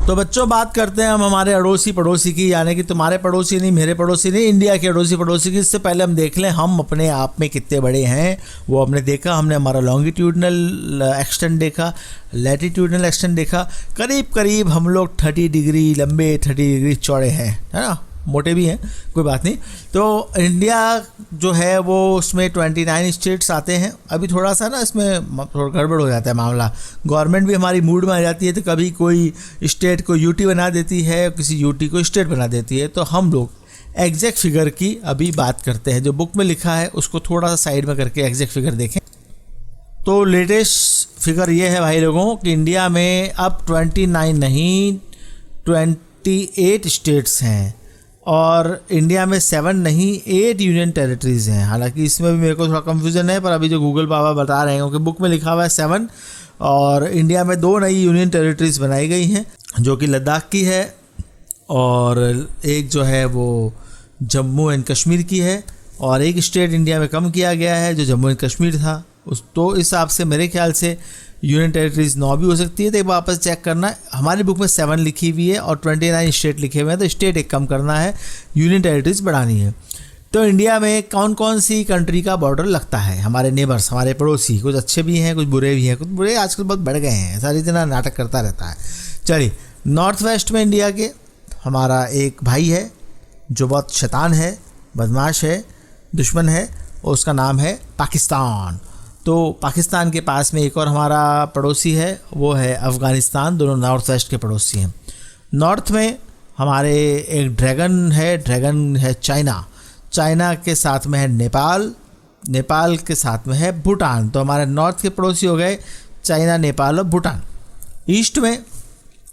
तो बच्चों, बात करते हैं हम हमारे अड़ोसी पड़ोसी की, यानी कि तुम्हारे पड़ोसी नहीं, मेरे पड़ोसी नहीं, इंडिया के अड़ोसी पड़ोसी की। इससे पहले हम देख लें हम अपने आप में कितने बड़े हैं। वो हमने देखा, हमने हमारा लॉन्गिट्यूडनल एक्सटेंट देखा, लैटिट्यूडनल एक्सटेंट देखा। करीब करीब हम लोग 30 डिग्री लंबे, 30 डिग्री चौड़े हैं, है ना, मोटे भी हैं, कोई बात नहीं। तो इंडिया जो है वो उसमें 29 स्टेट्स आते हैं। अभी थोड़ा सा ना इसमें थोड़ा गड़बड़ हो जाता है मामला, गवर्नमेंट भी हमारी मूड में आ जाती है, तो कभी कोई स्टेट को यूटी बना देती है, किसी यूटी को स्टेट बना देती है। तो हम लोग एग्जैक्ट फिगर की अभी बात करते हैं। जो बुक में लिखा है उसको थोड़ा सा साइड में करके एग्जैक्ट फिगर देखें। तो लेटेस्ट फिगर ये है भाई लोगों कि इंडिया में अब 29 नहीं 28 स्टेट्स हैं, और इंडिया में 7 नहीं 8 यूनियन टेरिटरीज़ हैं। हालांकि इसमें भी मेरे को थोड़ा कन्फ्यूज़न है, पर अभी जो गूगल पापा बता रहे हैं, क्योंकि बुक में लिखा हुआ है 7, और इंडिया में 2 नई यूनियन टेरिटरीज़ बनाई गई हैं, जो कि लद्दाख की है और एक जो है वो जम्मू एंड कश्मीर की है, और एक स्टेट इंडिया में कम किया गया है जो जम्मू एंड कश्मीर था। तो इस हिसाब से मेरे ख्याल से यूनियन टेरिटरीज 9 भी हो सकती है। तो एक बार वापस चेक करना, हमारी बुक में 7 लिखी हुई है और 29 स्टेट लिखे हुए हैं, तो स्टेट एक कम करना है, यूनियन टेरिटरीज बढ़ानी है। तो इंडिया में कौन कौन सी कंट्री का बॉर्डर लगता है? हमारे नेबर्स, हमारे पड़ोसी, कुछ अच्छे भी हैं, कुछ बुरे भी हैं। कुछ बुरे आजकल बहुत बढ़ गए हैं, सारी इतना नाटक करता रहता है। चलिए, नॉर्थ वेस्ट में इंडिया के हमारा एक भाई है जो बहुत शैतान है, बदमाश है, दुश्मन है, और उसका नाम है पाकिस्तान। तो पाकिस्तान के पास में एक और हमारा पड़ोसी है, वो है अफ़गानिस्तान। दोनों नॉर्थ वेस्ट के पड़ोसी हैं। नॉर्थ में हमारे एक ड्रैगन है चाइना। चाइना के साथ में है नेपाल, नेपाल के साथ में है भूटान। तो हमारे नॉर्थ के पड़ोसी हो गए चाइना, नेपाल और भूटान। ईस्ट में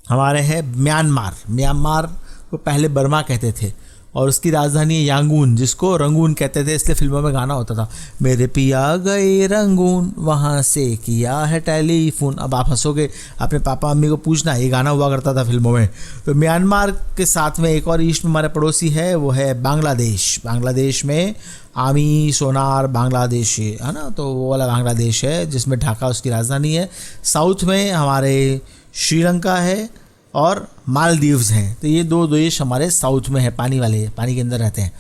हमारे हैं म्यांमार। म्यांमार को पहले बर्मा कहते थे, और उसकी राजधानी है यांगून, जिसको रंगून कहते थे, इसलिए फिल्मों में गाना होता था, मेरे पिया गए रंगून वहाँ से किया है टेलीफोन। अब आप हंसोगे, अपने पापा मम्मी को पूछना, ये गाना हुआ करता था फिल्मों में। तो म्यांमार के साथ में एक और ईस्ट में हमारे पड़ोसी है, वो है बांग्लादेश। बांग्लादेश में आमी सोनार बांग्लादेश है ना, तो वो वाला बांग्लादेश है जिसमें ढाका उसकी राजधानी है। साउथ में हमारे श्रीलंका है और मालदीव्स हैं। तो ये 2 देश हमारे साउथ में है, पानी वाले, पानी के अंदर रहते हैं।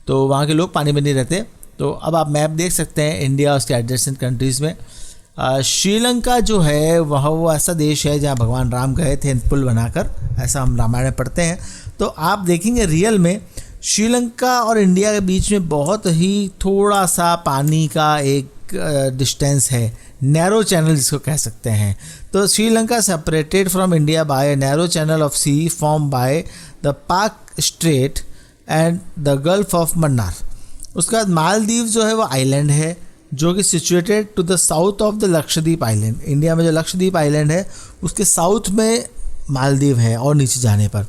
तो वहाँ के लोग पानी में नहीं रहते। तो अब आप मैप देख सकते हैं इंडिया उसके एडजेसेंट कंट्रीज़ में। श्रीलंका जो है वह वो ऐसा देश है जहाँ भगवान राम गए थे पुल बनाकर, ऐसा हम रामायण में पढ़ते हैं। तो आप देखेंगे रियल में श्रीलंका और इंडिया के बीच में बहुत ही थोड़ा सा पानी का एक डिस्टेंस है, नैरो चैनल जिसको कह सकते हैं। तो Sri Lanka separated from India by a narrow channel of C form by the पाक straight and the gulf of Mannar. उसके बाद मालदीव जो है वो आइलैंड है, जो कि situated to the south of the Lakshadweep island. India में जो लक्षद्वीप आइलैंड है उसके साउथ में मालदीव है, और नीचे जाने पर।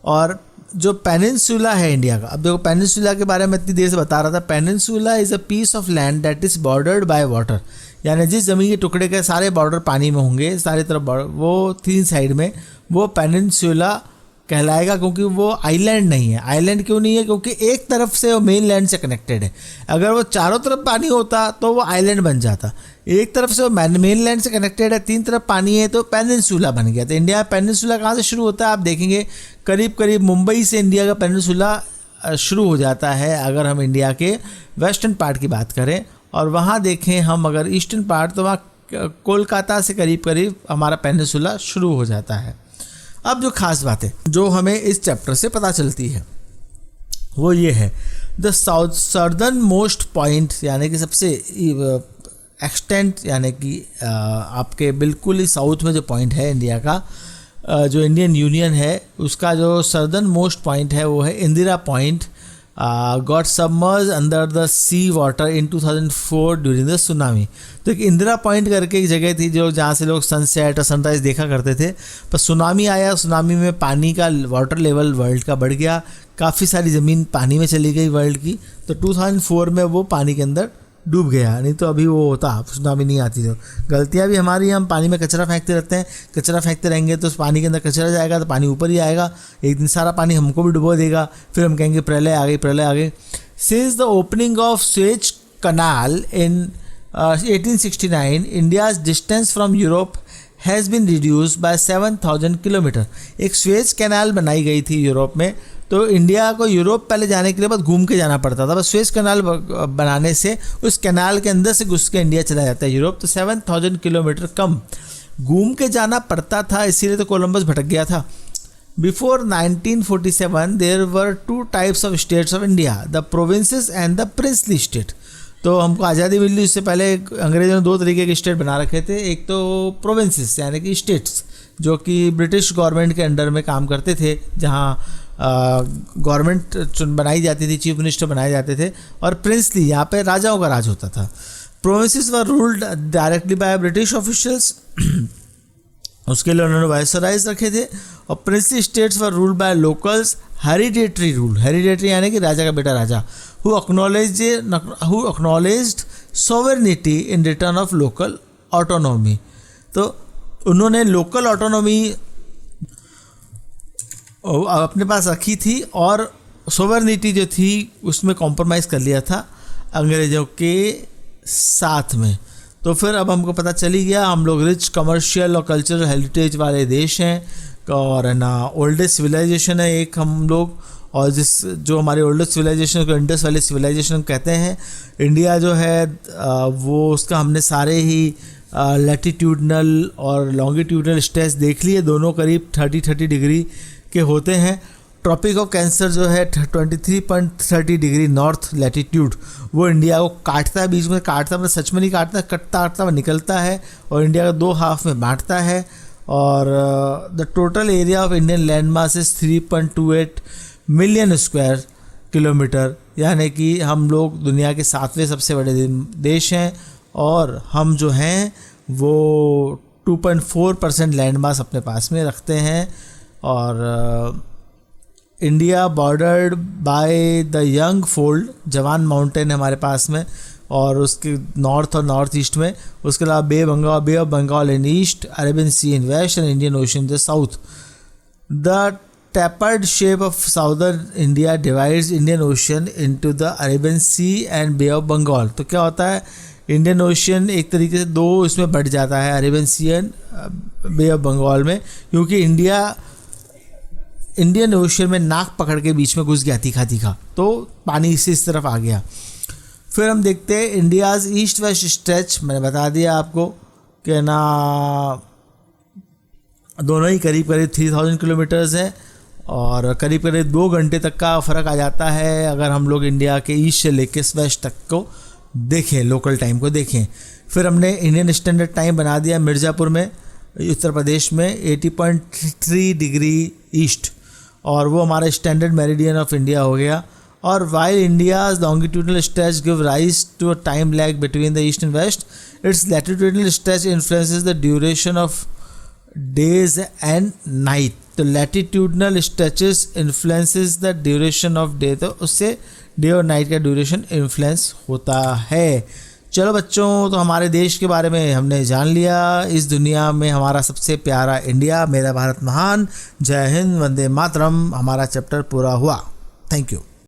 और जो पेनिनसुला है इंडिया का, अब देखो पेनिनसुला के बारे में इतनी देर से बता रहा था। Peninsula is a piece of land that is bordered by water, यानी जिस ज़मीन के टुकड़े के सारे बॉर्डर पानी में होंगे, सारी तरफ वो 3 साइड में, वो पेनिनसुला कहलाएगा, क्योंकि वो आइलैंड नहीं है। आइलैंड क्यों नहीं है? क्योंकि एक तरफ से वो मेन लैंड से कनेक्टेड है। अगर वो चारों तरफ पानी होता तो वो आइलैंड बन जाता। एक तरफ से वो मेन लैंड से कनेक्टेड है, 3 तरफ पानी है, तो पेनिनसुला बन गया। तो इंडिया पेनिनसुला कहाँ से शुरू होता है? आप देखेंगे करीब करीब मुंबई से इंडिया का पेनिनसुला शुरू हो जाता है, अगर हम इंडिया के वेस्टर्न पार्ट की बात करें। और वहाँ देखें हम अगर ईस्टर्न पार्ट, तो वहाँ कोलकाता से करीब करीब हमारा पेनिनसुला शुरू हो जाता है। अब जो खास बातें जो हमें इस चैप्टर से पता चलती है वो ये है, द सदर्न मोस्ट पॉइंट, यानी कि सबसे एक्सटेंट, यानी कि आपके बिल्कुल ही साउथ में जो पॉइंट है इंडिया का, जो इंडियन यूनियन है उसका जो सदर्न मोस्ट पॉइंट है वो है Indira point. Got submerge under the sea water in 2004 during the tsunami. तो एक इंदिरा पॉइंट करके एक जगह थी जो जहाँ से लोग सनसेट और सनराइज़ देखा करते थे, पर सुनामी आया। सुनामी में पानी का वाटर लेवल वर्ल्ड का बढ़ गया, काफ़ी सारी ज़मीन पानी में चली गई वर्ल्ड की। तो 2004 में वो पानी के अंदर डूब गया, नहीं तो अभी वो होता, सुनामी नहीं आती। तो गलतियाँ भी हमारी, हम पानी में कचरा फेंकते रहते हैं। कचरा फेंकते रहेंगे तो उस पानी के अंदर कचरा जाएगा, तो पानी ऊपर ही आएगा, एक दिन सारा पानी हमको भी डुबो देगा, फिर हम कहेंगे प्रलय आ गई, प्रलय आ गई। Since the opening of Suez canal in 1869, India's distance from Europe has been reduce by 7,000 kilometre. एक स्वेज कैनाल बनाई गई थी यूरोप में, तो इंडिया को यूरोप पहले जाने के लिए बस घूम के जाना पड़ता था, बस स्वेज कैनाल बनाने से उस कैनाल के अंदर से घुस के इंडिया चला जाता है यूरोप। तो 7,000 किलोमीटर कम घूम के जाना पड़ता था, इसीलिए तो कोलंबस भटक गया था। Before 1947 there were 2 types of states of India, the provinces and the princely state. तो हमको आज़ादी मिली उससे पहले अंग्रेज़ों ने 2 तरीके के स्टेट बना रखे थे। एक तो प्रोविंसेस यानी कि स्टेट्स जो कि ब्रिटिश गवर्नमेंट के अंडर में काम करते थे, जहाँ गवर्नमेंट बनाई जाती थी, चीफ मिनिस्टर बनाए जाते थे, और प्रिंसली यहाँ पे राजाओं का राज होता था। Provinces were ruled directly by British officials, उसके लिए उन्होंने वायसराइज रखे थे, और princely states were ruled by locals, hereditary rule, hereditary यानी कि राजा का बेटा राजा, who acknowledged sovereignty in return of local autonomy। तो उन्होंने लोकल ऑटोनॉमी अपने पास रखी थी और सोवरेनिटी जो थी उसमें कॉम्प्रोमाइज़ कर लिया था अंग्रेज़ों के साथ में। तो फिर अब हमको पता चली गया हम लोग रिच कमर्शियल और कल्चरल हेरिटेज वाले देश हैं, और है ना ओल्डेस्ट सिविलाइजेशन है एक हम लोग, और जो हमारे ओल्डेस्ट सिविलाइजेशन को इंडस वैली सिविलाइजेशन कहते हैं। इंडिया जो है वो उसका हमने सारे ही लैटिट्यूडनल और लॉन्गिट्यूडनल स्ट्रेच देख लिए, दोनों करीब 30 डिग्री के होते हैं। ट्रॉपिक ऑफ कैंसर जो है 23.30 डिग्री नॉर्थ लैटिट्यूड, वो इंडिया को काटता है, बीच में काटता है, मतलब सच में नहीं काटता, कटता हुआ निकलता है और इंडिया को 2 हाफ में बांटता है। और the total area of Indian land mass is 3.28 million square kilometre, यानी कि हम लोग दुनिया के 7वें सबसे बड़े देश हैं, और हम जो हैं वो 2.4% लैंड मास अपने पास में रखते हैं। और India bordered by the young fold, जवान माउंटेन है हमारे पास में, और उसके नॉर्थ और नॉर्थ ईस्ट में, उसके अलावा bay of Bengal in east, Arabian sea in west and Indian ocean in the south. The tapered shape of southern India divides Indian Ocean into the Arabian Sea and Bay of Bengal। तो क्या होता है, Indian ocean एक तरीके से 2 इसमें बढ़ जाता है, Arabian sea and bay of Bengal में, क्योंकि इंडियन ओशन में नाक पकड़ के बीच में घुस गया तीखा, तो पानी इस तरफ आ गया। फिर हम देखते हैं इंडियाज़ ईस्ट वेस्ट स्ट्रेच, मैंने बता दिया आपको कि ना दोनों ही करीब 3000 किलोमीटर्स हैं, और करीब 2 घंटे तक का फ़र्क आ जाता है अगर हम लोग इंडिया के ईस्ट से लेके वेस्ट तक को देखें, लोकल टाइम को देखें। फिर हमने इंडियन स्टैंडर्ड टाइम बना दिया मिर्ज़ापुर में उत्तर प्रदेश में 80.3 डिग्री ईस्ट, और वो हमारा स्टैंडर्ड मेरिडियन ऑफ इंडिया हो गया। और while India's longitudinal stretch give rise to a time lag between the east and west, it's latitudinal stretch influences the duration of days and night. तो latitudinal stretches influences the duration of day, तो उससे day और night का duration influence होता है। चलो बच्चों, तो हमारे देश के बारे में हमने जान लिया। इस दुनिया में हमारा सबसे प्यारा इंडिया, मेरा भारत महान। जय हिंद, वंदे मातरम। हमारा चैप्टर पूरा हुआ। Thank you.